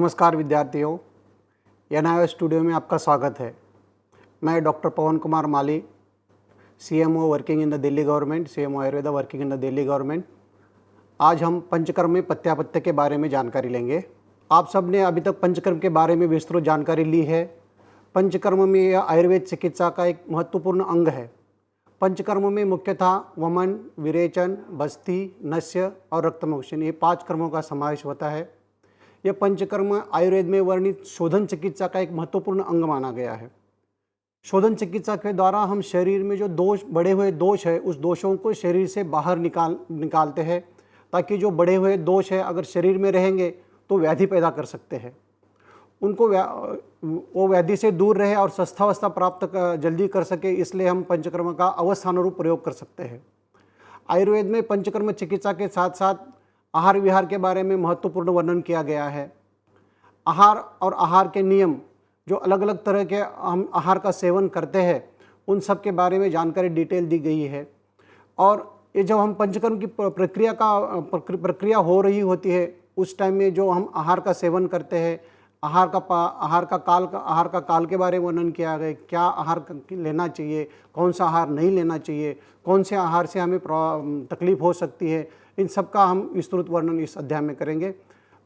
नमस्कार विद्यार्थियों, NIO studio में आपका स्वागत है। मैं doctor Pawan Kumar Mali, CMO working in the Delhi government, CMO Ayurveda working in the Delhi government. आज हम पंचकर्म में पत्यापत्य के बारे में जानकारी लेंगे। आप सब ने अभी तक पंचकर्म के बारे में विस्तृत जानकारी ली है। पंचकर्म में यह आयुर्वेद चिकित्सा का एक महत्वपूर्ण अंग है। पंचकर्म में मुख्यतः वमन, विरेचन, बस्ती, नस्य और रक्तमोक्षण, ये 5 कर्मों का समावेश होता है। यह पंचकर्म आयुर्वेद में वर्णित शोधन चिकित्सा का एक महत्वपूर्ण अंग माना गया है। शोधन चिकित्सा के द्वारा हम शरीर में जो दोष, बढ़े हुए दोष है, उस दोषों को शरीर से बाहर निकालते हैं, ताकि जो बढ़े हुए दोष है अगर शरीर में रहेंगे तो व्याधि पैदा कर सकते हैं। उनको वो व्याधि से दूर रहे और स्वस्थावस्था प्राप्त जल्दी कर सके, इसलिए हम पंचकर्म का अवस्थानुरूप प्रयोग कर सकते हैं। आयुर्वेद में पंचकर्म चिकित्सा के साथ साथ आहार विहार के बारे में महत्वपूर्ण वर्णन किया गया है। आहार और आहार के नियम, जो अलग अलग तरह के हम आहार का सेवन करते हैं, उन सब के बारे में जानकारी डिटेल दी गई है। और ये जब हम पंचकर्म की प्रक्रिया हो रही होती है, उस टाइम में जो हम आहार का सेवन करते हैं, आहार का काल के बारे में वर्णन किया गया। क्या आहार लेना चाहिए, कौन सा आहार नहीं लेना चाहिए, कौन से आहार से हमें तकलीफ हो सकती है, इन सब का हम विस्तृत वर्णन इस अध्याय में करेंगे।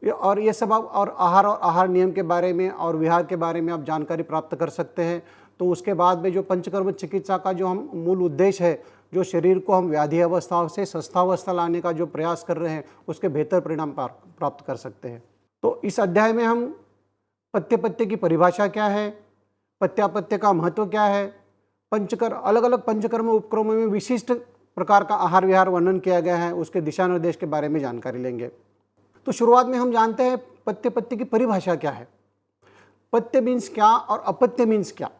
और ये सब आप और आहार नियम के बारे में और विहार के बारे में आप जानकारी प्राप्त कर सकते हैं। तो उसके बाद में जो पंचकर्म चिकित्सा का जो हम मूल उद्देश्य है, जो शरीर को हम व्याधि अवस्था से स्वस्थावस्था लाने का जो प्रयास कर रहे हैं, उसके बेहतर परिणाम प्राप्त कर सकते हैं। तो इस अध्याय में हम पत्य की परिभाषा क्या है, पत्यापत्य का महत्व क्या है, अलग अलग पंचकर्म उपक्रमों में विशिष्ट प्रकार का आहार विहार वर्णन किया गया है, उसके दिशा निर्देश के बारे में जानकारी लेंगे। तो शुरुआत में हम जानते हैं पत्य की परिभाषा क्या है। पत्य मीन्स क्या और अपत्य मीन्स क्या।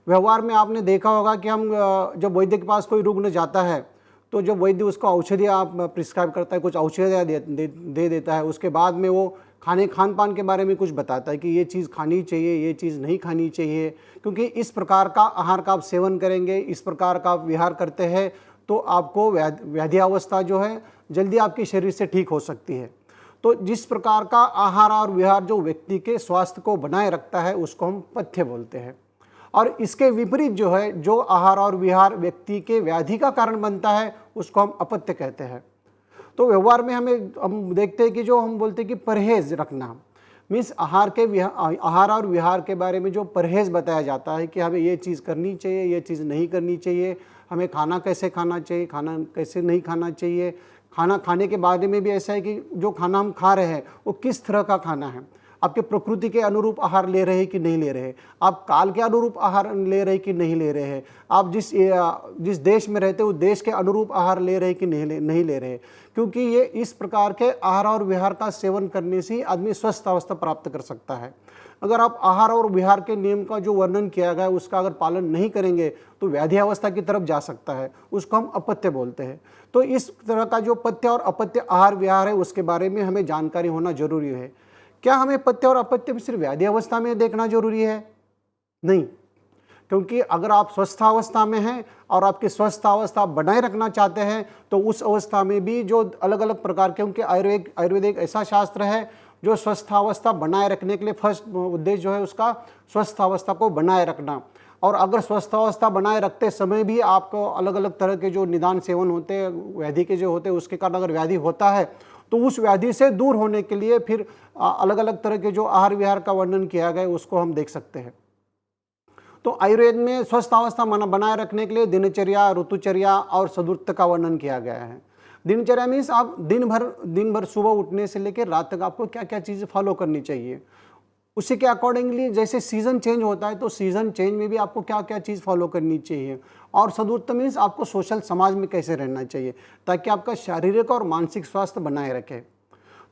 व्यवहार में आपने देखा होगा कि हम जब वैद्य के पास कोई रुग्ण जाता है, तो जब वैद्य उसको औषधियाँ आप प्रिस्क्राइब करता है, कुछ औषधियाँ दे देता है, उसके बाद में वो खान पान के बारे में कुछ बताता है कि ये चीज़ खानी चाहिए, ये चीज़ नहीं खानी चाहिए, क्योंकि इस प्रकार का आहार का आप सेवन करेंगे, इस प्रकार का आप विहार करते हैं, तो आपको व्याधि अवस्था जो है जल्दी आपके शरीर से ठीक हो सकती है। तो जिस प्रकार का आहार और विहार जो व्यक्ति के स्वास्थ्य को बनाए रखता है, उसको हम पथ्य बोलते हैं। और इसके विपरीत जो है, जो आहार और विहार व्यक्ति के व्याधि का कारण बनता है, उसको हम अपत्य कहते हैं। तो व्यवहार में हम देखते हैं कि जो हम बोलते हैं कि परहेज रखना मीन्स आहार और विहार के बारे में जो परहेज बताया जाता है कि हमें ये चीज़ करनी चाहिए, ये चीज़ नहीं करनी चाहिए, हमें खाना कैसे खाना चाहिए, खाना कैसे नहीं खाना चाहिए। खाना खाने के बारे में भी ऐसा है कि जो खाना हम खा रहे हैं वो किस तरह का खाना है, आपके प्रकृति के अनुरूप आहार ले रहे हैं कि नहीं ले रहे हैं, आप काल के अनुरूप आहार ले रहे हैं कि नहीं ले रहे हैं, आप जिस देश में रहते हो उस देश के अनुरूप आहार ले रहे हैं कि नहीं ले रहे हैं। क्योंकि ये इस प्रकार के आहार और विहार का सेवन करने से ही आदमी स्वस्थ अवस्था प्राप्त कर सकता है। अगर आप आहार और विहार के नियम का जो वर्णन किया गया है उसका अगर पालन नहीं करेंगे तो व्याधि अवस्था की तरफ जा सकता है, उसको हम अपत्य बोलते हैं। तो इस तरह का जो पथ्य और अपत्य आहार विहार है, उसके बारे में हमें जानकारी होना जरूरी है। क्या हमें पथ्य और अपत्य सिर्फ व्याधि अवस्था में देखना जरूरी है? नहीं, क्योंकि अगर आप स्वस्थावस्था में हैं और आपकी स्वस्थावस्था बनाए रखना चाहते हैं, तो उस अवस्था में भी जो अलग अलग प्रकार के, क्योंकि आयुर्वेद एक ऐसा शास्त्र है जो स्वस्थावस्था बनाए रखने के लिए फर्स्ट उद्देश्य जो है उसका स्वस्थावस्था को बनाए रखना। और अगर स्वस्थावस्था बनाए रखते समय भी आपको अलग अलग तरह के जो निदान सेवन होते हैं व्याधि के जो होते हैं, उसके कारण अगर व्याधि होता है तो उस व्याधि से दूर होने के लिए फिर अलग अलग तरह के जो आहार विहार का वर्णन किया गया है उसको हम देख सकते हैं। तो आयुर्वेद में स्वस्थ अवस्था बनाए रखने के लिए दिनचर्या, ऋतुचर्या और सदुत्व का वर्णन किया गया है। दिनचर्या मीन्स आप दिन भर सुबह उठने से लेकर रात तक आपको क्या क्या चीज़ें फॉलो करनी चाहिए, उसी के अकॉर्डिंगली जैसे सीज़न चेंज होता है तो सीज़न चेंज में भी आपको क्या क्या चीज़ फॉलो करनी चाहिए। और सदुत्व मीन्स आपको सोशल समाज में कैसे रहना चाहिए ताकि आपका शारीरिक और मानसिक स्वास्थ्य बनाए रखे।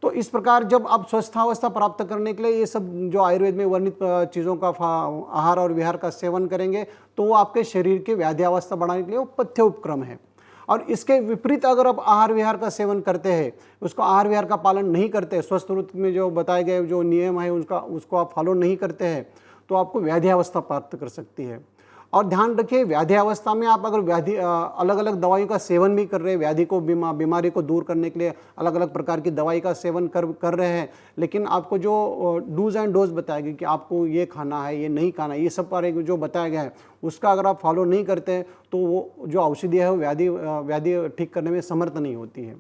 तो इस प्रकार जब आप स्वस्थावस्था प्राप्त करने के लिए ये सब जो आयुर्वेद में वर्णित चीज़ों का आहार और विहार का सेवन करेंगे, तो वो आपके शरीर की व्याधि अवस्था बढ़ाने के लिए वो पथ्य उपक्रम है। और इसके विपरीत अगर आप आहार विहार का सेवन करते हैं, उसको आहार विहार का पालन नहीं करते, स्वस्थ ऋतु में जो बताए गए जो नियम है उसको आप फॉलो नहीं करते हैं, तो आपको व्याधि अवस्था प्राप्त कर सकती है। और ध्यान रखिए, व्याधि अवस्था में आप अगर अलग अलग दवाइयों का सेवन भी कर रहे हैं, व्याधि को बीमारी को दूर करने के लिए अलग अलग प्रकार की दवाई का सेवन कर रहे हैं, लेकिन आपको जो डूज एंड डोज बताया गया कि आपको ये खाना है, ये नहीं खाना है, ये सब पर जो बताया गया है उसका अगर आप फॉलो नहीं करते हैं तो वो जो औषधि है वो व्याधि ठीक करने में समर्थ नहीं होती है।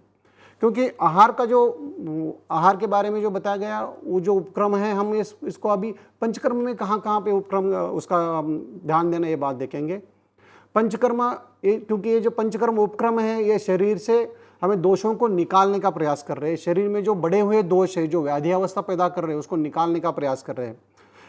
क्योंकि आहार के बारे में जो बताया गया वो जो उपक्रम है, हम इसको अभी पंचकर्म में कहाँ पे उपक्रम उसका ध्यान देना, ये बात देखेंगे। पंचकर्म क्योंकि ये जो पंचकर्म उपक्रम है ये शरीर से हमें दोषों को निकालने का प्रयास कर रहे हैं। शरीर में जो बढ़े हुए दोष है, जो व्याधि अवस्था पैदा कर रहे हैं, उसको निकालने का प्रयास कर रहे हैं।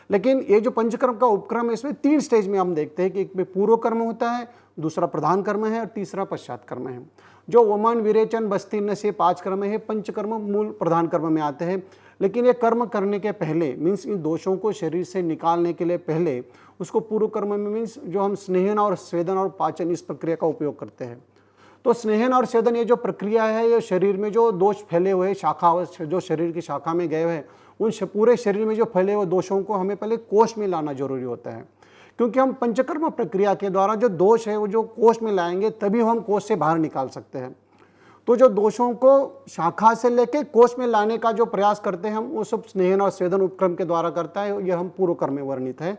लेकिन ये जो पंचकर्म का उपक्रम है इसमें 3 स्टेज में हम देखते हैं कि एक में पूर्व कर्म होता है, दूसरा प्रधान कर्म है और तीसरा पश्चात कर्म है। जो वमन, विरेचन, बस्ती, नशे 5 कर्म है, पंचकर्म मूल प्रधान कर्म में आते हैं। लेकिन ये कर्म करने के पहले मीन्स इन दोषों को शरीर से निकालने के लिए पहले उसको पूर्व कर्म में मीन्स जो हम स्नेहन और स्वेदन और पाचन इस प्रक्रिया का उपयोग करते हैं। तो स्नेहन और स्वेदन ये जो प्रक्रिया है, ये शरीर में जो दोष फैले हुए जो शरीर की शाखा में गए हैं उन पूरे शरीर में जो फैले हुए दोषों को हमें पहले कोष में लाना जरूरी होता है। क्योंकि हम पंचकर्म प्रक्रिया के द्वारा जो दोष है वो जो कोष में लाएंगे तभी हम कोष से बाहर निकाल सकते हैं। तो जो दोषों को शाखा से लेके कोष में लाने का जो प्रयास करते हैं हम, वो सब स्नेहन और स्वेदन उपक्रम के द्वारा करता है। यह हम पूर्व कर्म में वर्णित है।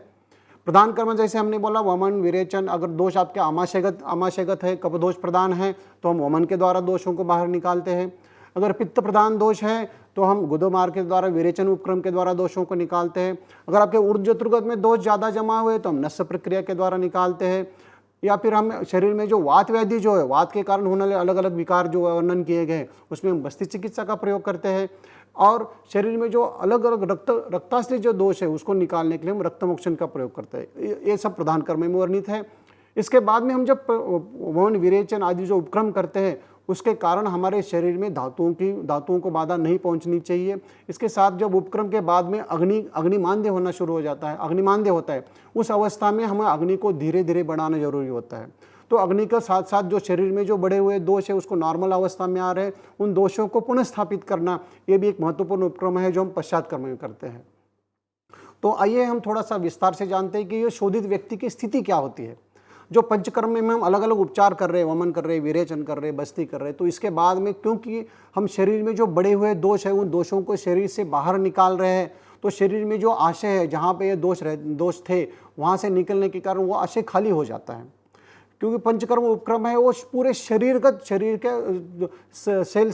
प्रधान कर्म जैसे हमने बोला वमन, विरेचन, अगर दोष आपके आमाशयगत है, कपदोष प्रदान है तो हम वमन के द्वारा दोषों को बाहर निकालते हैं। अगर पित्त प्रधान दोष है तो हम गुदोमार्ग के द्वारा विरेचन उपक्रम के द्वारा दोषों को निकालते हैं। अगर आपके ऊर्ध्व चतुर्गत में दोष ज़्यादा जमा हुए तो हम नस्य प्रक्रिया के द्वारा निकालते हैं। या फिर हम शरीर में जो वात व्याधि जो है, वात के कारण होने वाले अलग अलग विकार जो वर्णन किए गए उसमें हम बस्ती चिकित्सा का प्रयोग करते हैं। और शरीर में जो अलग अलग रक्ताश्रित जो दोष है उसको निकालने के लिए हम रक्तमोक्षण का प्रयोग करते हैं। ये सब प्रधान कर्म में वर्णित है। इसके बाद में हम जब वमन, विरेचन आदि जो उपक्रम करते हैं उसके कारण हमारे शरीर में धातुओं को बाधा नहीं पहुंचनी चाहिए। इसके साथ जब उपक्रम के बाद में अग्निमांद्य होना शुरू हो जाता है, अग्निमांद्य होता है, उस अवस्था में हमें अग्नि को धीरे धीरे बढ़ाना जरूरी होता है। तो अग्नि के साथ साथ जो शरीर में जो बढ़े हुए दोष है उसको नॉर्मल अवस्था में आ रहे हैं, उन दोषों को पुनः स्थापित करना ये भी एक महत्वपूर्ण उपक्रम है जो हम पश्चात कर्म में करते हैं। तो आइए हम थोड़ा सा विस्तार से जानते हैं कि ये शोधित व्यक्ति की स्थिति क्या होती है। जो पंचकर्म में हम अलग अलग उपचार कर रहे हैं, वमन कर रहे हैं, विरेचन कर रहे हैं, बस्ती कर रहे हैं, तो इसके बाद में क्योंकि हम शरीर में जो बढ़े हुए दोष है उन दोषों को शरीर से बाहर निकाल रहे हैं, तो शरीर में जो आशय है जहाँ पे ये दोष थे वहाँ से निकलने के कारण वो आशय खाली हो जाता है। क्योंकि पंचकर्म उपक्रम है वो पूरे शरीर के सेल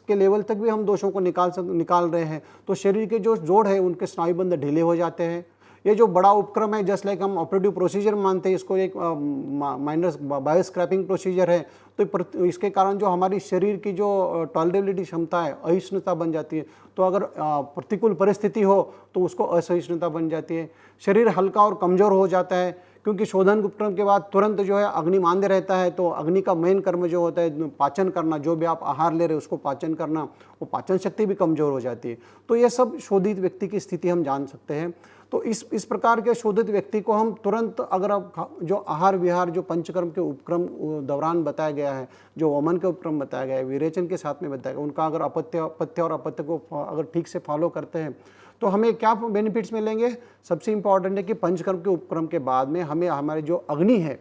के लेवल तक भी हम दोषों को निकाल रहे हैं। तो शरीर के जो जोड़ है उनके स्नायुबंध ढीले हो जाते हैं। ये जो बड़ा उपक्रम है जस्ट लाइक हम ऑपरेटिव प्रोसीजर मानते हैं इसको, एक माइनर बायोस्क्रैपिंग प्रोसीजर है। तो इसके कारण जो हमारी शरीर की जो टॉलरेबिलिटी क्षमता है, अहिष्णुता बन जाती है। तो अगर प्रतिकूल परिस्थिति हो तो उसको असहिष्णुता बन जाती है। शरीर हल्का और कमज़ोर हो जाता है क्योंकि शोधन उपक्रम के बाद तुरंत जो है अग्निमांद्य रहता है। तो अग्नि का मेन कर्म जो होता है पाचन करना, जो भी आप आहार ले रहे हो उसको पाचन करना, वो पाचन शक्ति भी कमज़ोर हो जाती है। तो ये सब शोधित व्यक्ति की स्थिति हम जान सकते हैं। तो इस प्रकार के शोधित व्यक्ति को हम तुरंत अगर आप जो आहार विहार जो पंचकर्म के उपक्रम दौरान बताया गया है, जो वमन के उपक्रम बताया गया है, विरेचन के साथ में बताया गया, उनका अगर पथ्य और अपत्य को अगर ठीक से फॉलो करते हैं तो हमें क्या बेनिफिट्स मिलेंगे। सबसे इम्पॉर्टेंट है कि पंचकर्म के उपक्रम के बाद में हमें हमारे जो अग्नि है,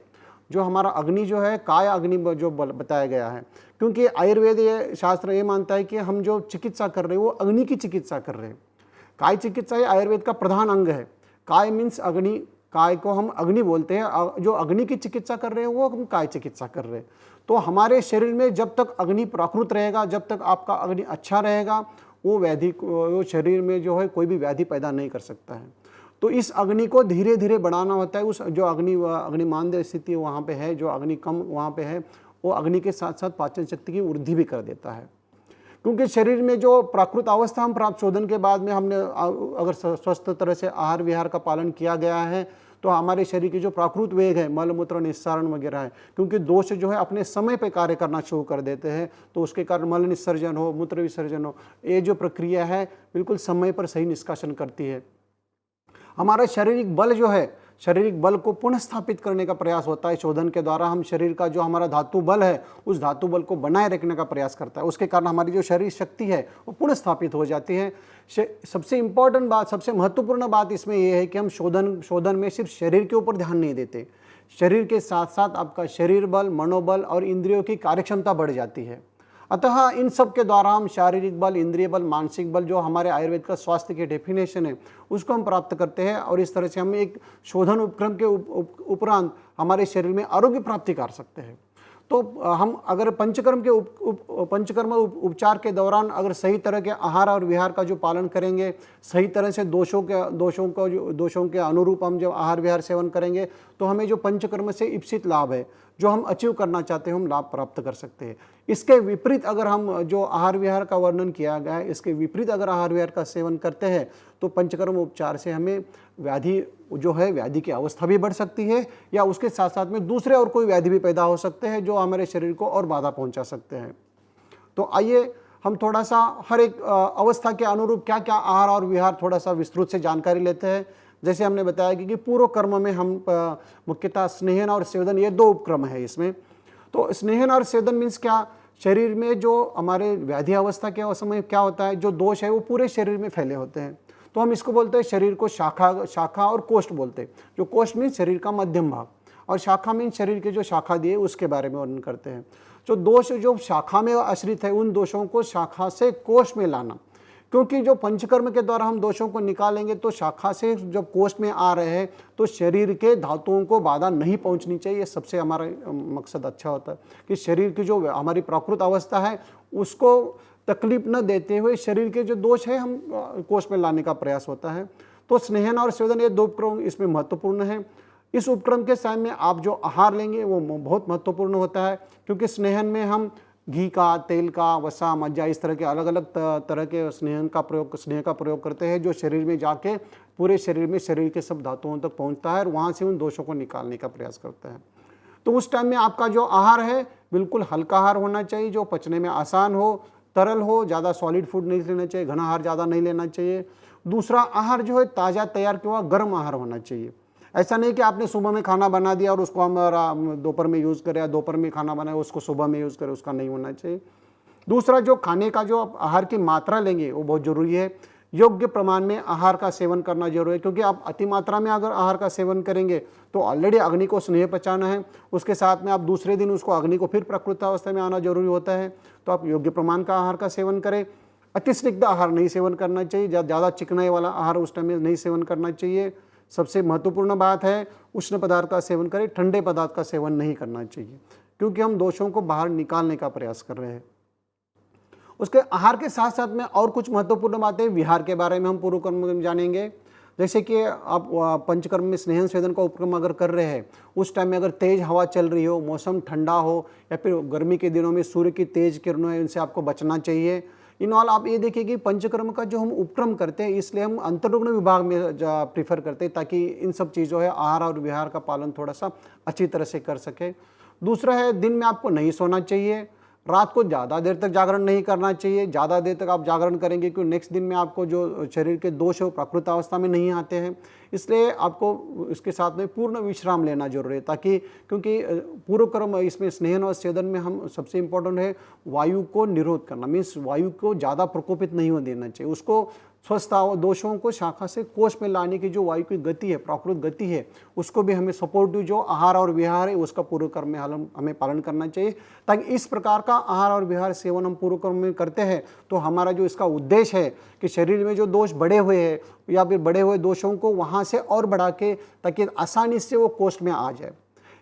जो हमारा अग्नि जो है काय अग्नि जो बताया गया है, क्योंकि आयुर्वेद ये शास्त्र ये मानता है कि हम जो चिकित्सा कर रहे हैं वो अग्नि की चिकित्सा कर रहे हैं। काय चिकित्सा ये आयुर्वेद का प्रधान अंग है। काय मीन्स अग्नि, काय को हम अग्नि बोलते हैं। जो अग्नि की चिकित्सा कर रहे हैं वो हम काय चिकित्सा कर रहे हैं। तो हमारे शरीर में जब तक अग्नि प्राकृत रहेगा, जब तक आपका अग्नि अच्छा रहेगा, वो शरीर में जो है कोई भी व्याधि पैदा नहीं कर सकता है। तो इस अग्नि को धीरे धीरे बढ़ाना होता है। उस जो अग्निमांद्य स्थिति वहाँ पे है, जो अग्नि कम वहाँ पे है, वो अग्नि के साथ साथ पाचन शक्ति की वृद्धि भी कर देता है। क्योंकि शरीर में जो प्राकृत अवस्था हम प्राप्त शोधन के बाद में हमने अगर स्वस्थ तरह से आहार विहार का पालन किया गया है तो हमारे शरीर की जो प्राकृत वेग है, मल मूत्र निस्सारण वगैरह है, क्योंकि दोष जो है अपने समय पे कार्य करना शुरू कर देते हैं। तो उसके कारण मल निस्सर्जन हो, मूत्र विसर्जन हो, ये जो प्रक्रिया है बिल्कुल समय पर सही निष्कासन करती है। हमारा शारीरिक बल जो है, शारीरिक बल को पुनः स्थापित करने का प्रयास होता है शोधन के द्वारा। हम शरीर का जो हमारा धातु बल है उस धातु बल को बनाए रखने का प्रयास करता है। उसके कारण हमारी जो शरीर शक्ति है वो पुनः स्थापित हो जाती है। सबसे इम्पॉर्टेंट बात, सबसे महत्वपूर्ण बात इसमें यह है कि हम शोधन में सिर्फ शरीर के ऊपर ध्यान नहीं देते। शरीर के साथ साथ आपका शरीर बल, मनोबल और इंद्रियों की कार्यक्षमता बढ़ जाती है। अतः इन सब के द्वारा हम शारीरिक बल, इंद्रिय बल, मानसिक बल, जो हमारे आयुर्वेद का स्वास्थ्य की डेफिनेशन है, उसको हम प्राप्त करते हैं और इस तरह से हम एक शोधन उपक्रम के उपरांत हमारे शरीर में आरोग्य प्राप्ति कर सकते हैं। तो हम अगर पंचकर्म के पंचकर्म उपचार के दौरान अगर सही तरह के आहार और विहार का जो पालन करेंगे, सही तरह से दोषों के अनुरूप हम जब आहार विहार सेवन करेंगे, तो हमें जो पंचकर्म से इप्सित लाभ है, जो हम अचीव करना चाहते हैं, हम लाभ प्राप्त कर सकते हैं। इसके विपरीत अगर हम जो आहार विहार का वर्णन किया गया है, इसके विपरीत अगर आहार विहार का सेवन करते हैं, तो पंचकर्म उपचार से हमें व्याधि जो है, व्याधि की अवस्था भी बढ़ सकती है, या उसके साथ साथ में दूसरे और कोई व्याधि भी पैदा हो सकते हैं जो हमारे शरीर को और बाधा पहुंचा सकते हैं। तो आइए हम थोड़ा सा हर एक अवस्था के अनुरूप क्या क्या आहार और विहार थोड़ा सा विस्तृत से जानकारी लेते हैं। जैसे हमने बताया कि पूर्व कर्म में हम मुख्यतः स्नेहन और सेवदन, ये दो उपक्रम है इसमें। तो स्नेहन और सेवदन मीन्स क्या, शरीर में जो हमारे व्याधि अवस्था के समय क्या होता है, जो दोष है वो पूरे शरीर में फैले होते हैं, तो हम इसको बोलते हैं शरीर को शाखा और कोष्ठ बोलते हैं। जो कोष्ठ मीन्स शरीर का मध्यम भाग, और शाखा मीन्स शरीर के जो शाखा दिए उसके बारे में वर्णन करते हैं। जो दोष जो शाखा में आश्रित है, उन दोषों को शाखा से कोष्ठ में लाना, क्योंकि जो पंचकर्म के द्वारा हम दोषों को निकालेंगे, तो शाखा से जब कोष्ठ में आ रहे हैं तो शरीर के धातुओं को बाधा नहीं पहुंचनी चाहिए। सबसे हमारा मकसद अच्छा होता है कि शरीर की जो हमारी प्राकृत अवस्था है उसको तकलीफ न देते हुए शरीर के जो दोष है हम कोष्ठ में लाने का प्रयास होता है। तो स्नेहन और सेवदन, ये दो उपक्रम इसमें महत्वपूर्ण है। इस उपक्रम के समय में आप जो आहार लेंगे वो बहुत महत्वपूर्ण होता है, क्योंकि स्नेहन में हम घी का, तेल का, वसा, मज्जा, इस तरह के अलग अलग तरह के स्नेह का प्रयोग करते हैं, जो शरीर में जाके पूरे शरीर में शरीर के सब धातुओं तक पहुंचता है और वहाँ से उन दोषों को निकालने का प्रयास करता है। तो उस टाइम में आपका जो आहार है बिल्कुल हल्का आहार होना चाहिए, जो पचने में आसान हो, तरल हो, ज़्यादा सॉलिड फूड नहीं लेना चाहिए, घना आहार ज़्यादा नहीं लेना चाहिए। दूसरा, आहार जो है ताज़ा तैयार किया हुआ गर्म आहार होना चाहिए। ऐसा नहीं कि आपने सुबह में खाना बना दिया और उसको हम दोपहर में यूज़ करें, या दोपहर में खाना बनाया उसको सुबह में यूज़ करें, उसका नहीं होना चाहिए। दूसरा, जो खाने का जो आप आहार की मात्रा लेंगे वो बहुत ज़रूरी है। योग्य प्रमाण में आहार का सेवन करना जरूरी है, क्योंकि आप अति मात्रा में अगर आहार का सेवन करेंगे तो ऑलरेडी अग्नि को स्नेह पचाना है, उसके साथ में आप दूसरे दिन उसको अग्नि को फिर प्रकृत अवस्था में आना जरूरी होता है। तो आप योग्य प्रमाण का आहार का सेवन करें। अति स्निग्ध आहार नहीं सेवन करना चाहिए, ज़्यादा चिकनाई वाला आहार उस टाइम में नहीं सेवन करना चाहिए। सबसे महत्वपूर्ण बात है, उष्ण पदार्थ का सेवन करें, ठंडे पदार्थ का सेवन नहीं करना चाहिए, क्योंकि हम दोषों को बाहर निकालने का प्रयास कर रहे हैं। उसके आहार के साथ साथ में और कुछ महत्वपूर्ण बातें विहार के बारे में हम पूर्व कर्म में जानेंगे। जैसे कि आप पंचकर्म में स्नेहन स्वेदन का उपक्रम अगर कर रहे हैं, उस टाइम में अगर तेज हवा चल रही हो, मौसम ठंडा हो, या फिर गर्मी के दिनों में सूर्य की तेज किरणों है, इनसे आपको बचना चाहिए। इन ऑल आप ये देखिए कि पंचकर्म का जो हम उपक्रम करते हैं, इसलिए हम अंतर्रुग्ण विभाग में प्रीफर करते हैं, ताकि इन सब चीज़ों है आहार और विहार का पालन थोड़ा सा अच्छी तरह से कर सके। दूसरा है, दिन में आपको नहीं सोना चाहिए, रात को ज़्यादा देर तक जागरण नहीं करना चाहिए। ज़्यादा देर तक आप जागरण करेंगे क्योंकि नेक्स्ट दिन में आपको जो शरीर के दोष है वो प्राकृत अवस्था में नहीं आते हैं, इसलिए आपको इसके साथ में पूर्ण विश्राम लेना जरूरी है, ताकि क्योंकि पूर्व कर्म इसमें स्नेहन और सेदन में हम सबसे इम्पोर्टेंट है वायु को निरोध करना, मीन्स वायु को ज़्यादा प्रकोपित नहीं होने देना चाहिए, उसको स्वस्थ दोषों को शाखा से कोष में लाने की जो वायु की गति है, प्राकृत गति है, उसको भी हमें सपोर्टिव जो आहार और विहार है उसका पूर्व कर्म में हमें पालन करना चाहिए, ताकि इस प्रकार का आहार और विहार सेवन हम पूर्व कर्म में करते हैं तो हमारा जो इसका उद्देश्य है कि शरीर में जो दोष बढ़े हुए हैं या फिर बढ़े हुए दोषों को वहाँ से और बढ़ा के, ताकि आसानी से वो कोष्ठ में आ जाए।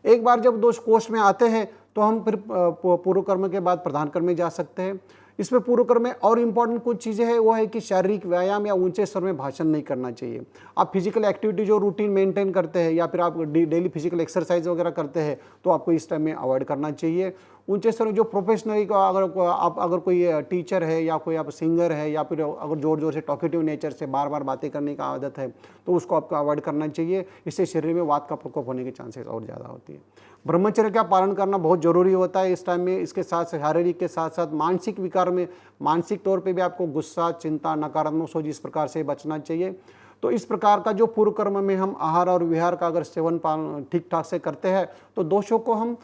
एक बार जब दोष कोष्ठ में आते हैं तो हम फिर पूर्व कर्म के बाद प्रधान कर्म में जा सकते हैं। इसमें पूर्व कर्म में और इम्पॉर्टेंट कुछ चीज़ें हैं, वो है कि शारीरिक व्यायाम या ऊंचे स्वर में भाषण नहीं करना चाहिए। आप फिजिकल एक्टिविटी जो रूटीन मेंटेन करते हैं या फिर आप डेली फिजिकल एक्सरसाइज वगैरह करते हैं तो आपको इस टाइम में अवॉइड करना चाहिए। ऊंचे स्वर में जो प्रोफेशनली अगर कोई टीचर है या कोई आप सिंगर है या फिर अगर जोर जोर से टॉकेटिव नेचर से बार बार बातें करने का आदत है तो उसको आपको अवॉइड करना चाहिए। इससे शरीर में वात का प्रकोप होने के चांसेस और ज़्यादा होती है। ब्रह्मचर्य का पालन करना बहुत जरूरी होता है इस टाइम में। इसके साथ शारीरिक के साथ साथ मानसिक विकार में, मानसिक तौर पे भी आपको गुस्सा, चिंता, नकारात्मक सोच इस प्रकार से बचना चाहिए। तो इस प्रकार का जो पूर्व कर्म में हम आहार और विहार का अगर सेवन पालन ठीक ठाक से करते हैं तो दोषों को हम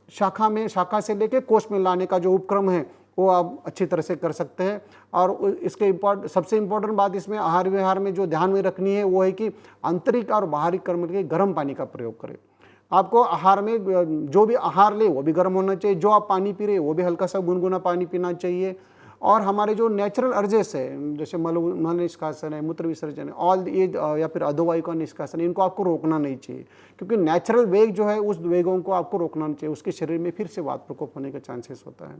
शाखा से लेके कोष में लाने का जो उपक्रम है वो आप अच्छी तरह से कर सकते हैं। और इसके सबसे इम्पोर्टेंट बात इसमें आहार विहार में जो ध्यान में रखनी है वो है कि आंतरिक और बाहरी कर्म के गर्म पानी का प्रयोग करें। आपको आहार में जो भी आहार ले वो भी गर्म होना चाहिए, जो आप पानी पी रहे हैं वो भी हल्का सा गुनगुना पानी पीना चाहिए। और हमारे जो नेचुरल अर्जेस है, जैसे मल निष्कासन है, मूत्र विसर्जन है, ऑल ये या फिर अधोवायु का निष्कासन, इनको आपको रोकना नहीं चाहिए, क्योंकि नेचुरल वेग जो है उस वेगों को आपको रोकना नहीं चाहिए, उसके शरीर में फिर से वात प्रकोप होने का चांसेस होता है।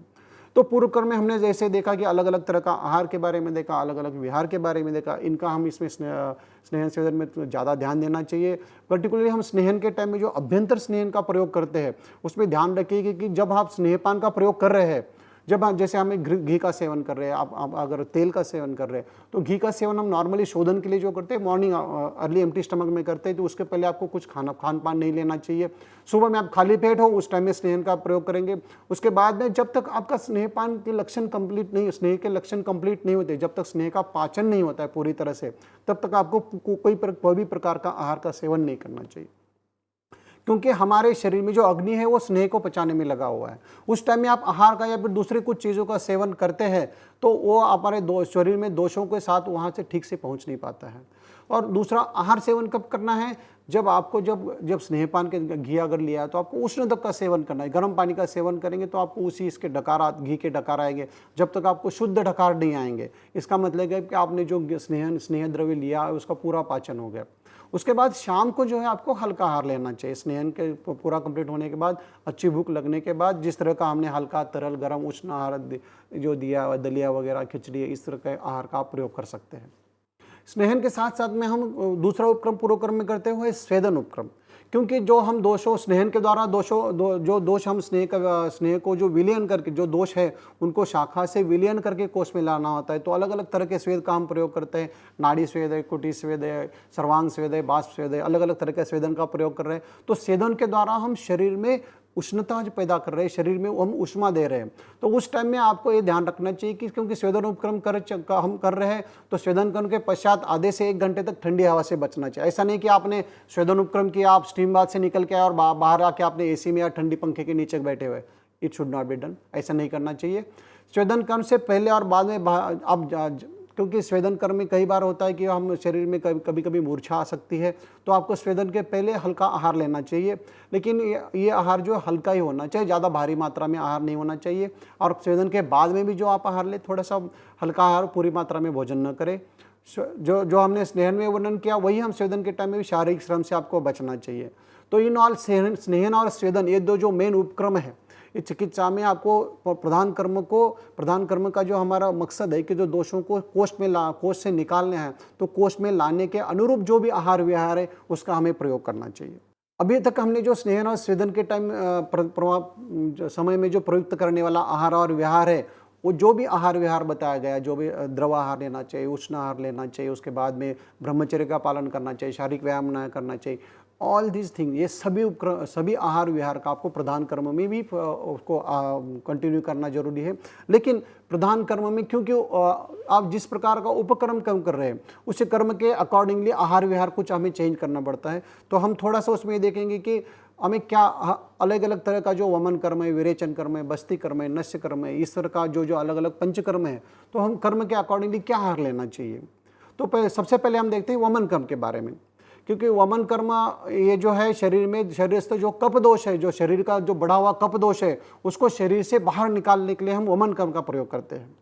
तो पूर्व क्रम में हमने जैसे देखा कि अलग अलग तरह का आहार के बारे में देखा, अलग अलग विहार के बारे में देखा, इनका हम इसमें स्नेहन सेवन में तो ज़्यादा ध्यान देना चाहिए। पर्टिकुलरली हम स्नेहन के टाइम में जो अभ्यंतर स्नेहन का प्रयोग करते हैं उसमें ध्यान रखिए कि जब आप स्नेहपान का प्रयोग कर रहे हैं, जब आप जैसे हमें घी का सेवन कर रहे हैं, आप अगर तेल का सेवन कर रहे हैं, तो घी का सेवन हम नॉर्मली शोधन के लिए जो करते हैं मॉर्निंग अर्ली एम्प्टी स्टमक में करते हैं, तो उसके पहले आपको कुछ खान पान नहीं लेना चाहिए। सुबह में आप खाली पेट हो उस टाइम में स्नेहन का प्रयोग करेंगे। उसके बाद में जब तक आपका स्नेहपान के लक्षण कंप्लीट नहीं, स्नेह के लक्षण कंप्लीट नहीं होते, जब तक स्नेह का पाचन नहीं होता है पूरी तरह से, तब तक आपको कोई भी प्रकार का आहार का सेवन नहीं करना चाहिए, क्योंकि हमारे शरीर में जो अग्नि है वो स्नेह को पचाने में लगा हुआ है। उस टाइम में आप आहार का या फिर दूसरी कुछ चीज़ों का सेवन करते हैं तो वो हमारे शरीर में दोषों के साथ वहाँ से ठीक से पहुँच नहीं पाता है। और दूसरा, आहार सेवन कब करना है? जब आपको जब स्नेहपान के घी अगर लिया है तो आपको उष्णदक का सेवन करना है। गर्म पानी का सेवन करेंगे तो आपको उसी इसके डकार, घी के डकार आएंगे, जब तक आपको शुद्ध डकार नहीं आएंगे। इसका मतलब है कि आपने जो स्नेह द्रव्य लिया है उसका पूरा पाचन हो गया। उसके बाद शाम को जो है आपको हल्का आहार लेना चाहिए। स्नेहन के पूरा कंप्लीट होने के बाद, अच्छी भूख लगने के बाद, जिस तरह का हमने हल्का तरल गर्म उष्ण आहार जो दिया, दलिया वगैरह, खिचड़ी, इस तरह के आहार का आप प्रयोग कर सकते हैं। स्नेहन के साथ साथ में हम दूसरा उपक्रम पूर्व क्रम में करते हुए स्वेदन उपक्रम, क्योंकि जो हम दोषों स्नेहन के द्वारा जो दोष हम स्नेह को जो विलयन करके, जो दोष है उनको शाखा से विलयन करके कोष में लाना होता है, तो अलग अलग तरह के स्वेद का हम प्रयोग करते हैं। नाड़ी स्वेद है, कुटी स्वेद है, सर्वांग स्वेद है, बाष्प स्वेद है, अलग अलग तरह के स्वेदन का प्रयोग कर रहे हैं। तो स्वेदन के द्वारा हम शरीर में उष्णता जो पैदा कर रहे हैं, शरीर में हम उष्मा दे रहे हैं। तो उस टाइम में आपको ये ध्यान रखना चाहिए कि क्योंकि स्वेदन उपक्रम हम कर रहे हैं, तो स्वेदन करने के पश्चात आधे से 1 घंटे तक ठंडी हवा से बचना चाहिए। ऐसा नहीं कि आपने स्वेदन उपक्रम किया, आप स्टीम बाथ से निकल के आए और बाहर आके आपने एसी में या ठंडी पंखे के नीचे बैठे हुए। It should not be done, ऐसा नहीं करना चाहिए। स्वेदन कर्म से पहले और बाद में आप, क्योंकि स्वेदन कर्म में कई बार होता है कि हम शरीर में कभी कभी मूर्छा आ सकती है, तो आपको स्वेदन के पहले हल्का आहार लेना चाहिए। लेकिन ये आहार जो हल्का ही होना चाहिए, ज़्यादा भारी मात्रा में आहार नहीं होना चाहिए। और स्वेदन के बाद में भी जो आप आहार ले, थोड़ा सा हल्का आहार, पूरी मात्रा में भोजन न करें। जो हमने स्नेहन में वर्णन किया वही हम स्वेदन के टाइम में भी शारीरिक श्रम से आपको बचना चाहिए। तो इन ऑल स्नेहन और स्वेदन, ये दो जो मेन उपक्रम है इस चिकित्सा में, आपको प्रधान कर्म का जो हमारा मकसद है कि जो दोषों को कोष से निकालने हैं, तो कोष में लाने के अनुरूप जो भी आहार विहार है उसका हमें प्रयोग करना चाहिए। अभी तक हमने जो स्नेहन और स्वेदन के टाइम समय में जो प्रयुक्त करने वाला आहार और विहार है, वो जो भी आहार विहार बताया गया, जो भी द्रव आहार लेना चाहिए, उष्ण आहार लेना चाहिए, उसके बाद में ब्रह्मचर्य का पालन करना चाहिए, शारीरिक व्यायाम न करना चाहिए, ऑल दीज थिंग, ये सभी आहार विहार का आपको प्रधान कर्म में भी उसको कंटिन्यू करना जरूरी है। लेकिन प्रधान कर्म में क्योंकि आप जिस प्रकार का उपक्रम कर्म कर रहे हैं, उस कर्म के अकॉर्डिंगली आहार विहार कुछ हमें चेंज करना पड़ता है। तो हम थोड़ा सा उसमें देखेंगे कि हमें क्या अलग अलग तरह का जो वमन कर्म है, विरेचन कर्म है, बस्ती कर्म है, नस्य कर्म है, इस तरह का जो अलग अलग पंचकर्म है, तो हम कर्म के अकॉर्डिंगली क्या आहार लेना चाहिए। तो सबसे पहले हम देखते हैं वमन कर्म के बारे में, क्योंकि वमन कर्म ये जो है शरीरस्थ जो कफ दोष है, जो शरीर का जो बढ़ा हुआ कफ दोष है, उसको शरीर से बाहर निकालने के लिए हम वमन कर्म का प्रयोग करते हैं।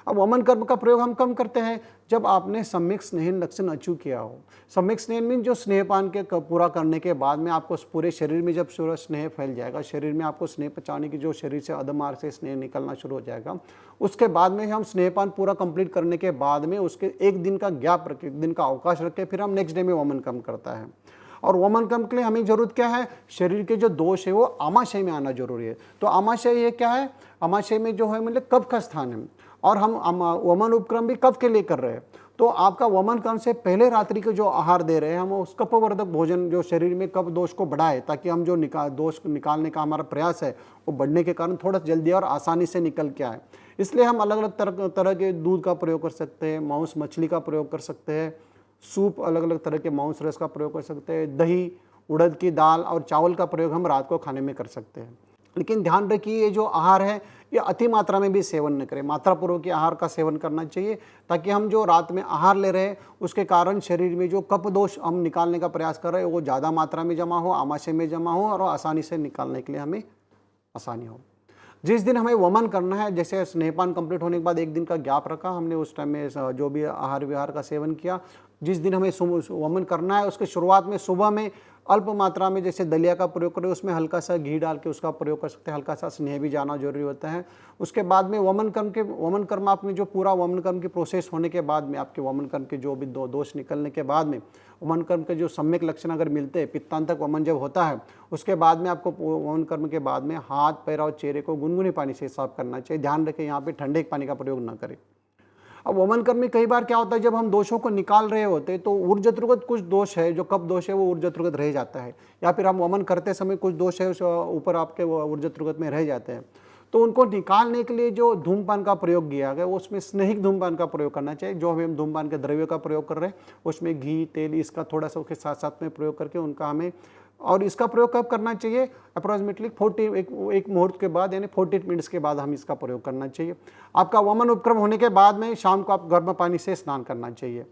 अब वमन कर्म का प्रयोग हम कम करते हैं जब आपने सम्यक स्नेहन लक्षण अचीव किया हो। सम्यक स्नेहन मीन जो स्नेहपान के पूरा करने के बाद में आपको पूरे शरीर में जब पूरा स्नेह फैल जाएगा, शरीर में आपको स्नेह पचाने की जो शरीर से अधमार्ग से स्नेह निकलना शुरू हो जाएगा, उसके बाद में हम स्नेहपान पूरा कंप्लीट करने के बाद में उसके 1 दिन का गैप रखे, 1 दिन का अवकाश रखे, फिर हम नेक्स्ट डे में वमन कर्म करता है। और वमन कर्म के लिए हमें जरूरत क्या है? शरीर के जो दोष है वो आमाशय में आना जरूरी है। तो आमाशय ये क्या है? आमाशय में जो है मतलब कफ का स्थान है, और हम वमन उपक्रम भी कफ के लिए कर रहे हैं। तो आपका वमन कर्म से पहले रात्रि के जो आहार दे रहे हैं, हम उस कफवर्धक भोजन जो शरीर में कफ दोष को बढ़ाए, ताकि हम जो दोष निकालने का हमारा प्रयास है वो बढ़ने के कारण थोड़ा जल्दी और आसानी से निकल के आए। इसलिए हम अलग अलग तरह के दूध का प्रयोग कर सकते हैं, मांस मछली का प्रयोग कर सकते हैं, सूप, अलग अलग तरह के मांस रस का प्रयोग कर सकते हैं, दही, उड़द की दाल और चावल का प्रयोग हम रात को खाने में कर सकते हैं। लेकिन ध्यान रखिए, ये जो आहार है या अति मात्रा में भी सेवन न करें। मात्रापूर्वक के आहार का सेवन करना चाहिए ताकि हम जो रात में आहार ले रहे हैं उसके कारण शरीर में जो कफ दोष हम निकालने का प्रयास कर रहे हैं वो ज़्यादा मात्रा में जमा हो, आमाशय में जमा हो और आसानी से निकालने के लिए हमें आसानी हो। जिस दिन हमें वमन करना है, जैसे स्नेहपान कंप्लीट होने के बाद एक दिन का गैप रखा हमने, उस टाइम में जो भी आहार विहार का सेवन किया, जिस दिन हमें वमन करना है उसके शुरुआत में सुबह में अल्प मात्रा में जैसे दलिया का प्रयोग करें, उसमें हल्का सा घी डाल के उसका प्रयोग कर सकते हैं, हल्का सा स्नेह भी जाना जरूरी होता है। उसके बाद में वमन कर्म आपने जो पूरा वमन कर्म की प्रोसेस होने के बाद में आपके वमन कर्म के जो भी दोष निकलने के बाद में वमन कर्म के जो सम्यक लक्षण अगर मिलते हैं, पित्तांतक वमन जब होता है उसके बाद में आपको वमन कर्म के बाद में हाथ पैर और चेहरे को गुनगुने पानी से साफ करना चाहिए। ध्यान रखें यहाँ पे ठंडे पानी का प्रयोग ना करें। अब वमन कर्म में कई बार क्या होता है, जब हम दोषों को निकाल रहे होते हैं तो ऊर्जत्रुगत कुछ दोष है, जो कफ दोष है वो ऊर्जत्रुगत रह जाता है, या फिर हम वमन करते समय कुछ दोष है उस ऊपर आपके ऊर्जत्रुगत में रह जाते हैं। तो उनको निकालने के लिए जो धूमपान का प्रयोग किया गया उसमें स्नेहिक धूमपान का प्रयोग करना चाहिए। जो हम धूमपान के द्रव्य का प्रयोग कर रहे हैं उसमें घी तेल इसका थोड़ा सा उसके साथ साथ में प्रयोग करके उनका हमें, और इसका प्रयोग कब करना चाहिए, अप्रोक्सीमेटली 40 एक मुहूर्त के बाद यानी 40 मिनट्स के बाद हम इसका प्रयोग करना चाहिए। आपका वमन उपक्रम होने के बाद में शाम को आप गर्म पानी से स्नान करना चाहिए।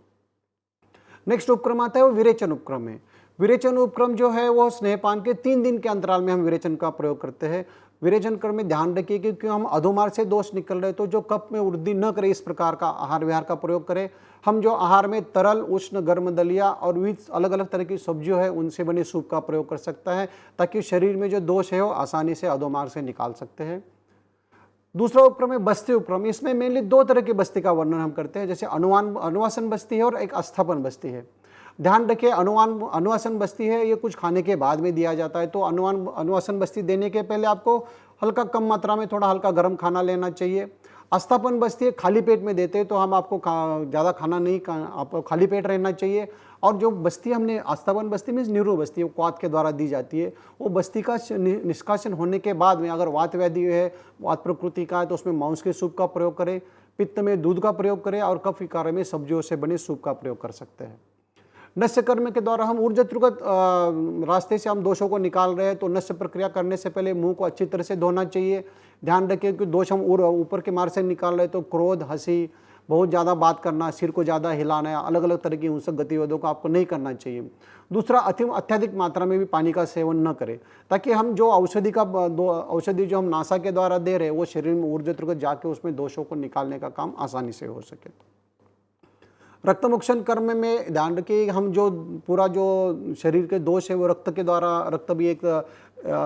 नेक्स्ट उपक्रम आता है वो विरेचन उपक्रम है। विरेचन उपक्रम जो है वो स्नेहपान के 3 दिन के अंतराल में हम विरेचन का प्रयोग करते हैं। विरेचन क्रम में ध्यान रखिए कि क्योंकि हम अधोमार्ग से दोष निकल रहे तो जो कफ में वृद्धि न करे इस प्रकार का आहार विहार का प्रयोग करें। हम जो आहार में तरल उष्ण गर्म दलिया और विविध अलग अलग तरह की सब्जियों है उनसे बने सूप का प्रयोग कर सकता है ताकि शरीर में जो दोष है वो आसानी से अधोमार्ग से निकाल सकते हैं। दूसरा उपक्रम है बस्ती उपक्रम। इसमें मेनली 2 तरह की बस्ती का वर्णन हम करते हैं, जैसे अनुवासन बस्ती है और एक अस्थापन बस्ती है। ध्यान रखिए अनुवासन बस्ती है ये कुछ खाने के बाद में दिया जाता है, तो अनुवासन बस्ती देने के पहले आपको हल्का कम मात्रा में थोड़ा हल्का गर्म खाना लेना चाहिए। अस्थापन बस्ती है खाली पेट में देते हैं तो हम आपको ज़्यादा खाना नहीं, आपको खाली पेट रहना चाहिए। और जो बस्ती हमने अस्थापन बस्ती मीन्स न्यूरो बस्ती वो वात के द्वारा दी जाती है, वो बस्ती का निष्कासन होने के बाद में अगर वात व्याधि है, वात प्रकृति का है तो उसमें मांस के सूप का प्रयोग करें, पित्त में दूध का प्रयोग करें और कफ विकार में सब्जियों से बने सूप का प्रयोग कर सकते हैं। नस्य कर्म के द्वारा हम ऊर्जत्रुगत रास्ते से हम दोषों को निकाल रहे हैं तो नस्य प्रक्रिया करने से पहले मुंह को अच्छी तरह से धोना चाहिए। ध्यान रखिए कि दोष हम ऊपर के मार्ग से निकाल रहे हैं तो क्रोध, हंसी, बहुत ज़्यादा बात करना, सिर को ज़्यादा हिलाना, अलग अलग तरह की हिंसक गतिविधियों को आपको नहीं करना चाहिए। दूसरा, अत्यधिक मात्रा में भी पानी का सेवन न करें ताकि हम जो औषधि जो हम नासा के द्वारा दे रहे हैं वो शरीर में ऊर्जत्रुगत जाके उसमें दोषों को निकालने का काम आसानी से हो सके। रक्तमोक्षण कर्म में ध्यान रखिए हम जो पूरा जो शरीर के दोष है वो रक्त के द्वारा, रक्त भी एक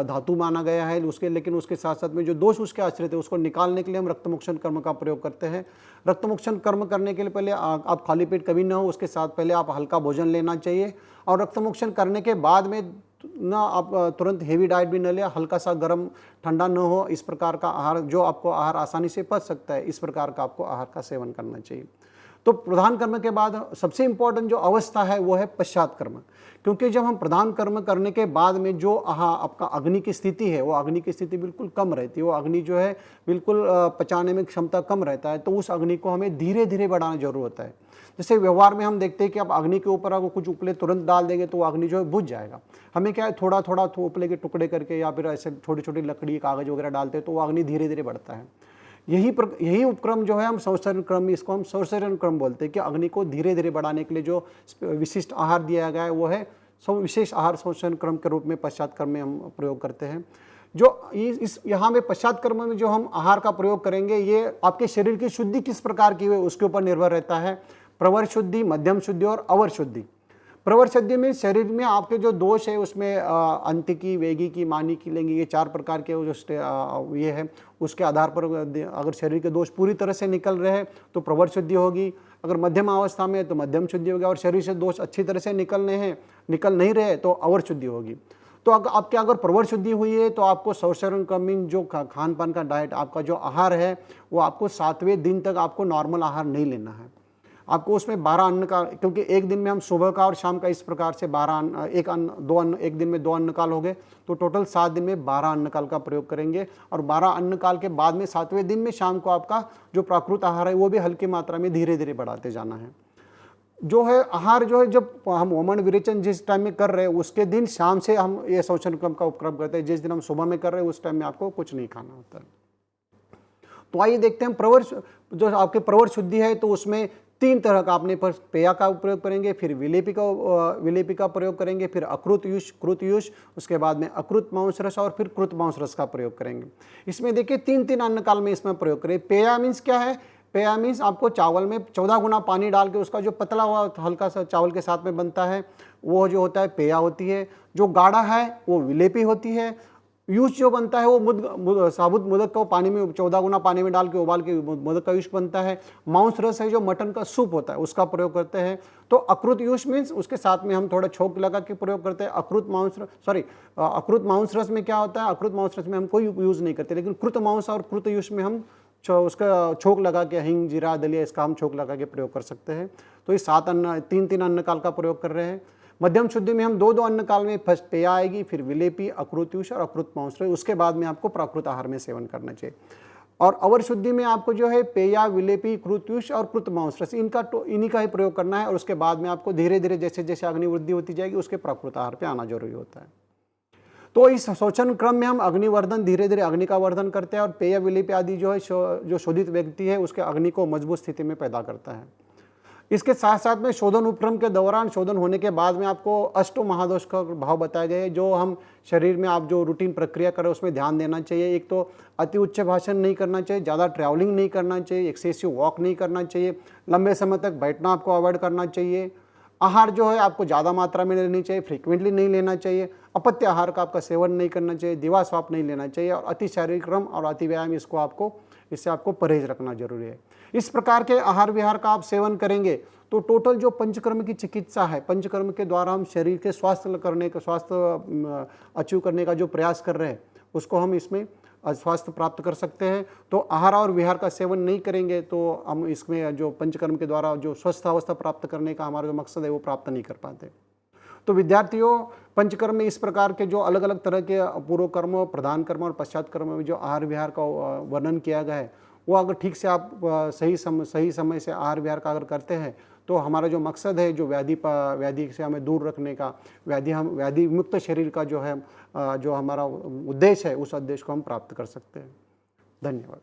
धातु माना गया है उसके, लेकिन उसके साथ साथ में जो दोष उसके आश्रित है उसको निकालने के लिए हम रक्तमोक्षण कर्म का प्रयोग करते हैं। रक्तमोक्षण कर्म करने के लिए पहले आप खाली पेट कभी ना हो, उसके साथ पहले आप हल्का भोजन लेना चाहिए और रक्तमोक्षण करने के बाद में ना आप तुरंत हेवी डाइट भी न ले, हल्का सा गर्म ठंडा न हो, इस प्रकार का आहार जो आपको आहार आसानी से पच सकता है इस प्रकार का आपको आहार का सेवन करना चाहिए। तो प्रधान कर्म के बाद सबसे इम्पोर्टेंट जो अवस्था है वो है पश्चात कर्म, क्योंकि जब हम प्रधान कर्म करने के बाद में जो आपका अग्नि की स्थिति है वो अग्नि की स्थिति बिल्कुल कम रहती है, वो अग्नि जो है बिल्कुल पचाने में क्षमता कम रहता है, तो उस अग्नि को हमें धीरे धीरे बढ़ाना जरूर होता है। जैसे व्यवहार में हम देखते हैं कि आप अग्नि के ऊपर अगर कुछ उपले तुरंत डाल देंगे तो वो अग्नि जो है बुझ जाएगा। हमें क्या है थोड़ा थोड़ा उपले के टुकड़े करके या फिर ऐसे छोटी छोटी लकड़ी कागज वगैरह डालते हैं तो वो अग्नि धीरे धीरे बढ़ता है। यही उपक्रम जो है हम संसरण क्रम, इसको हम संसरण क्रम बोलते हैं कि अग्नि को धीरे धीरे बढ़ाने के लिए जो विशिष्ट आहार दिया गया है वो है विशेष आहार संसरण क्रम के रूप में पश्चात कर्म में हम प्रयोग करते हैं। जो इस यहाँ में पश्चात कर्म में जो हम आहार का प्रयोग करेंगे ये आपके शरीर की शुद्धि किस प्रकार की है उसके ऊपर निर्भर रहता है। प्रवर शुद्धि, मध्यम शुद्धि और अवर शुद्धि। प्रवर शुद्धि में शरीर में आपके जो दोष है उसमें अंतिकी, वेगिकी, मानिकी, लैंगिकी, ये 4 प्रकार के जो ये है उसके आधार पर अगर शरीर के दोष पूरी तरह से निकल रहे हैं तो प्रवर शुद्धि होगी, अगर मध्यम अवस्था में है तो मध्यम शुद्धि होगी, और शरीर से दोष अच्छी तरह से निकल नहीं रहे तो अवर शुद्धि होगी। तो आपके अगर प्रवर शुद्धि हुई है तो आपको संसरण क्रमिंग जो खान पान का डाइट आपका जो आहार है वो आपको 7वें दिन तक आपको नॉर्मल आहार नहीं लेना है। आपको उसमें 12 अन्न का, क्योंकि एक दिन में हम सुबह का और शाम का इस प्रकार से 12 अन्न, एक दिन में 2 अन्न काल हो गए तो टोटल 7 दिन में 12 अन्न काल का प्रयोग करेंगे। और 12 अन्न काल के बाद में 7वें दिन में शाम को आपका जो प्राकृत आहार है वो भी हल्की मात्रा में धीरे धीरे बढ़ाते जाना है। जो है आहार जो है जब हम वमन विरेचन जिस टाइम में कर रहे हैं उसके दिन शाम से हम ये संसरण क्रम का उपक्रम करते हैं। जिस दिन हम सुबह में कर रहे हैं उस टाइम में आपको कुछ नहीं खाना होता है। तो आइए देखते हैं प्रवर, जो आपके प्रवर शुद्धि है तो उसमें 3 तरह का आपने पेया का प्रयोग करेंगे, फिर विलेपी का प्रयोग करेंगे, फिर अकृत युष, कृत युष, उसके बाद में अकृत मांस रस और फिर कृत मांस रस का प्रयोग करेंगे। इसमें देखिए 3-3 अन्न काल में इसमें प्रयोग करें। पेया मीन्स क्या है? पेया मीन्स आपको चावल में 14 गुना पानी डाल के उसका जो पतला हुआ हल्का सा चावल के साथ में बनता है वो जो होता है पेया होती है। जो गाढ़ा है वो विलेपी होती है। यूज जो बनता है वो साबुत मोदक को पानी में 14 गुना पानी में डाल के उबाल के मोदक का यूज बनता है। मांस रस है जो मटन का सूप होता है उसका प्रयोग करते हैं। तो अकृत यूज मीन्स उसके साथ में हम थोड़ा छोंक लगा के प्रयोग करते हैं। अकृत मांस रस में क्या होता है? अकृत मांस रस में हम कोई यूज नहीं करते, लेकिन कृत मांस और कृत यूज में हम उसका छोंक लगा के हिंग, जीरा, दलिया इसका हम छोंक लगा के प्रयोग कर सकते हैं। तो ये 3-3 अन्न काल का प्रयोग कर रहे हैं। मध्यम शुद्धि में हम 2-2 अन्न काल में फर्स्ट पेया आएगी, फिर विलेपी, अकृत युष और अकृत मांस रस, उसके बाद में आपको प्राकृत आहार में सेवन करना चाहिए। और अवर शुद्धि में आपको जो है पेया, विलेपी, कृत युष और कृत मांस रस इन्हीं का ही प्रयोग करना है। और उसके बाद में आपको धीरे धीरे जैसे जैसे अग्निवृद्धि होती जाएगी उसके प्राकृत आहार पे आना जरूरी होता है। तो इस शोचन क्रम में हम अग्निवर्धन, धीरे धीरे अग्नि का वर्धन करते हैं और पेय, विलेपी आदि जो है जो शोधित व्यक्ति है उसके अग्नि को मजबूत स्थिति में पैदा करता है। इसके साथ साथ में शोधन उपक्रम के दौरान, शोधन होने के बाद में आपको अष्टो महादोष का भाव बताए गए, जो हम शरीर में आप जो रूटीन प्रक्रिया करें उसमें ध्यान देना चाहिए। एक तो अति उच्च भाषण नहीं करना चाहिए, ज़्यादा ट्रैवलिंग नहीं करना चाहिए, एक्सेसिव वॉक नहीं करना चाहिए, लंबे समय तक बैठना आपको अवॉइड करना चाहिए। आहार जो है आपको ज़्यादा मात्रा में लेनी चाहिए, फ्रीक्वेंटली नहीं लेना चाहिए। अपत्य आहार का आपका सेवन नहीं करना चाहिए, दिवा स्वाप नहीं लेना चाहिए और अति शारीरिक श्रम और अति व्यायाम इससे आपको परहेज रखना जरूरी है। इस प्रकार के आहार विहार का आप सेवन करेंगे तो टोटल जो पंचकर्म की चिकित्सा है, पंचकर्म के द्वारा हम शरीर के स्वास्थ्य अचीव करने का जो प्रयास कर रहे हैं उसको हम इसमें स्वास्थ्य प्राप्त कर सकते हैं। तो आहार और विहार का सेवन नहीं करेंगे तो हम इसमें जो पंचकर्म के द्वारा जो स्वस्थ अवस्था प्राप्त करने का हमारा जो मकसद है वो प्राप्त नहीं कर पाते। तो विद्यार्थियों, पंचकर्म में इस प्रकार के जो अलग अलग तरह के पूर्व कर्म, प्रधान कर्म और पश्चात कर्म में जो आहार विहार का वर्णन किया गया है वो अगर ठीक से आप सही समय से आहार विहार का अगर करते हैं तो हमारा जो मकसद है जो व्याधि से हमें दूर रखने का, व्याधि मुक्त शरीर का जो है जो हमारा उद्देश्य है उस उद्देश्य को हम प्राप्त कर सकते हैं। धन्यवाद।